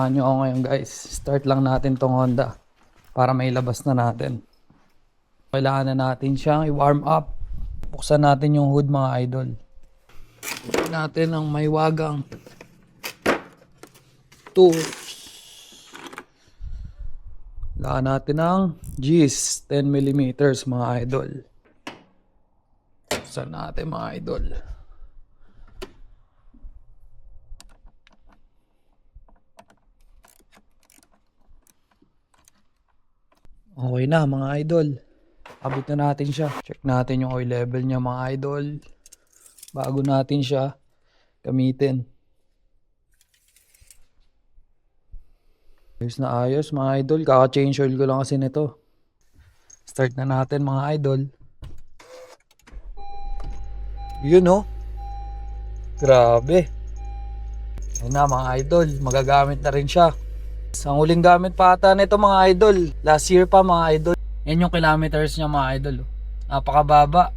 Samahan nyo ako ngayon guys. Start lang natin tong Honda para may labas na natin. Kailangan na natin siyang i-warm up. Buksan natin yung hood mga idol. Buksan natin ang may wagang tools. Kailangan natin ng G's 10mm mga idol. Buksan natin mga idol. Okay na mga idol. Abot na natin siya. Check natin yung oil level niya mga idol. Bago natin siya gamitin. Ayos na ayos mga idol. Kaka-change oil ko lang kasi nito. Start na natin mga idol. Yun oh. Grabe. Ayun na mga idol. Magagamit na rin siya. Ang huling gamit pa ata nito mga idol. Last year pa mga idol. Yan yung kilometers niya mga idol. Napakababa.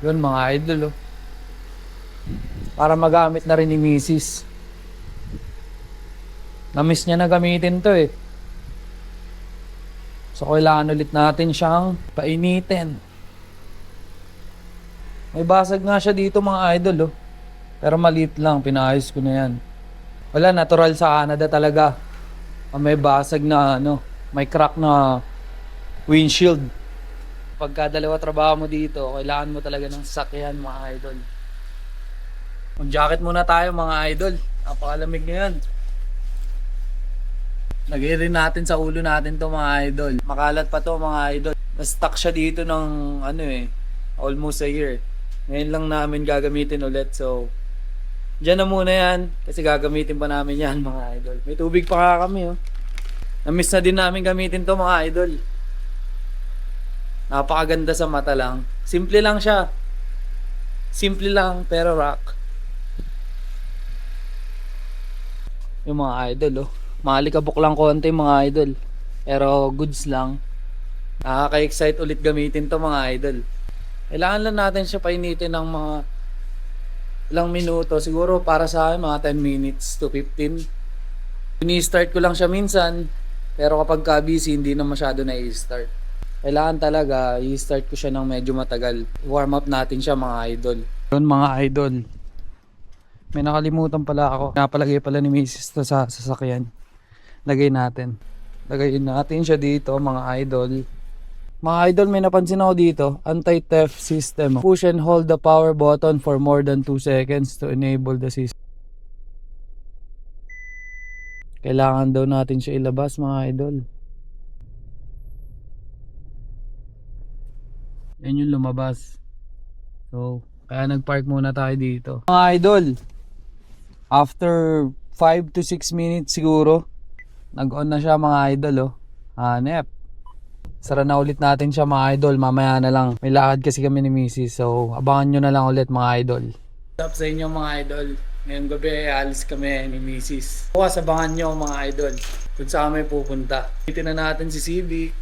Yun mga idol oh. Para magamit na rin ni Mrs. Na-miss niya na gamitin to eh. So kailangan ulit natin siyang painitin. May basag nga siya dito mga idol oh. Pero maliit lang, pinaayos ko na yan. Wala, natural sa Canada talaga. May basag na ano, may crack na windshield. Pagka dalawa trabaho mo dito, kailangan mo talaga ng sasakyan mga idol. Mag-jacket muna tayo mga idol. Napakalamig ngayon. Lagay rin natin sa ulo natin to mga idol. Makalat pa to mga idol. Na-stuck siya dito ng ano eh, almost a year. Ngayon lang namin gagamitin ulit. So, dyan na muna yan. Kasi gagamitin pa namin yan mga idol. May tubig pa nga kami oh. Na-miss na din namin gamitin to mga idol. Napakaganda sa mata lang. Simple lang siya. Simple lang pero rock. Yung mga idol oh. Malikabok lang konti mga idol. Pero goods lang. Nakaka-excite ulit gamitin to mga idol. Kailangan lang natin siya painitin ng mga ilang minuto. Siguro para sa akin mga 10 minutes to 15. Ini-start ko lang siya minsan. Pero kapag ka-busy hindi na masyado na i-start. Kailangan talaga i-start ko siya ng medyo matagal. Warm up natin siya mga idol. Yun mga idol. May nakalimutan pala ako. Napalagay pala ni Mrs. to sa sasakyan. Lagay natin. Lagayin natin siya dito mga idol. Mga idol, may napansin ako dito. Anti-theft system. Push and hold the power button for more than 2 seconds to enable the system. Kailangan daw natin siya ilabas mga idol. Yan yung lumabas. So, kaya nag-park muna tayo dito. Mga idol, after 5 to 6 minutes siguro, nag-on na siya mga idol oh. Hanep. Sara na ulit natin siya mga idol. Mamaya na lang. May lakad kasi kami ni Mrs. So, abangan nyo na lang ulit mga idol. What's up sa inyo mga idol? Ngayong gabi, alis kami ni Mrs. Bukas abangan nyo mga idol kung saan kami pupunta. Itin na natin si Civic.